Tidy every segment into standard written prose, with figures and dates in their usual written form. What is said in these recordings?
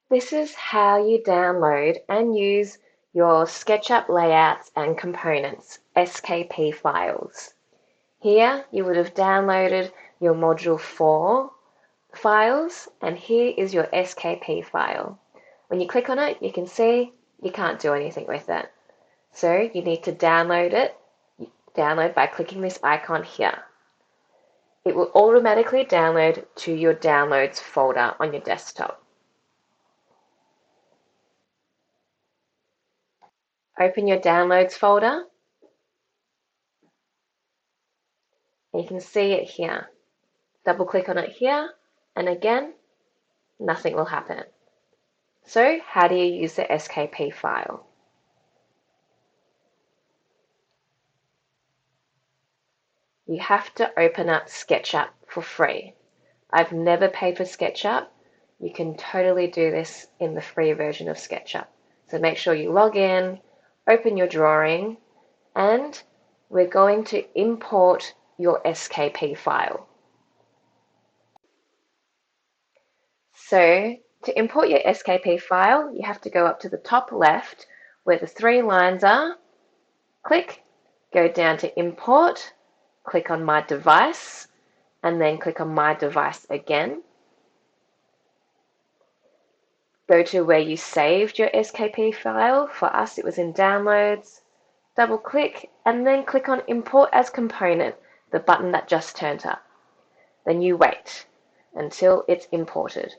This is how you download and use your SketchUp layouts and components, SKP files. Here you would have downloaded your Module 4 files, and here is your SKP file. When you click on it, you can see you can't do anything with it. So you need to download it. Download by clicking this icon here. It will automatically download to your Downloads folder on your desktop. Open your Downloads folder, and you can see it here. Double click on it here, and again, nothing will happen. So how do you use the SKP file? You have to open up SketchUp for free. I've never paid for SketchUp. You can totally do this in the free version of SketchUp. So make sure you log in, open your drawing, and we're going to import your SKP file. So to import your SKP file, you have to go up to the top left where the three lines are, click, go down to Import, click on My Device, and then click on My Device again. Go to where you saved your SKP file. For us, it was in Downloads. Double click, and then click on Import as Component, the button that just turned up. Then you wait until it's imported.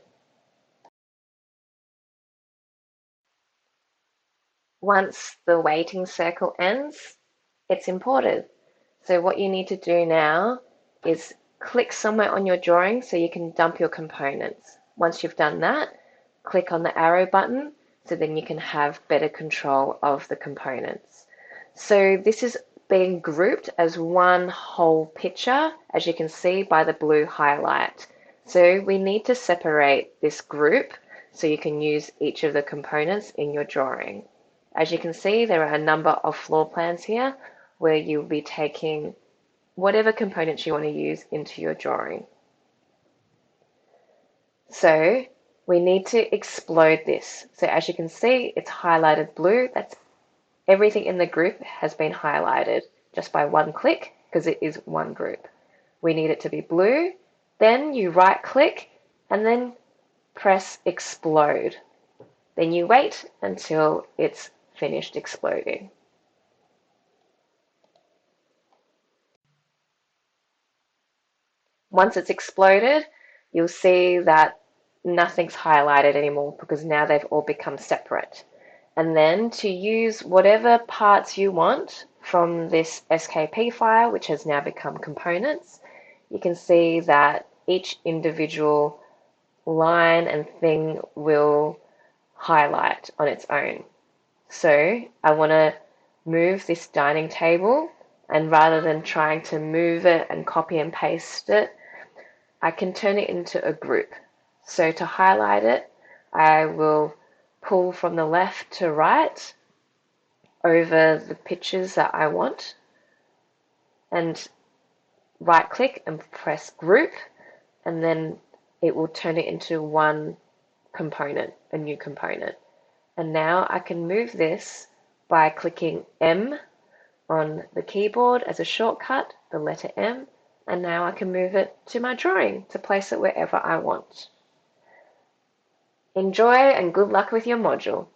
Once the waiting circle ends, it's imported. So what you need to do now is click somewhere on your drawing so you can dump your components. Once you've done that, click on the arrow button so then you can have better control of the components. So this is being grouped as one whole picture, as you can see by the blue highlight. So we need to separate this group so you can use each of the components in your drawing. As you can see, there are a number of floor plans here where you'll be taking whatever components you want to use into your drawing. So we need to explode this. So as you can see, it's highlighted blue. That's everything in the group has been highlighted just by one click because it is one group. We need it to be blue. Then you right click and then press explode. Then you wait until it's finished exploding. Once it's exploded, you'll see that nothing's highlighted anymore because now they've all become separate. And then to use whatever parts you want from this SKP file, which has now become components, you can see that each individual line and thing will highlight on its own. So I want to move this dining table, and rather than trying to move it and copy and paste it, I can turn it into a group. So to highlight it, I will pull from the left to right over the pictures that I want and right click and press group, and then it will turn it into one component, a new component. And now I can move this by clicking M on the keyboard as a shortcut, the letter M, and now I can move it to my drawing to place it wherever I want. Enjoy and good luck with your module.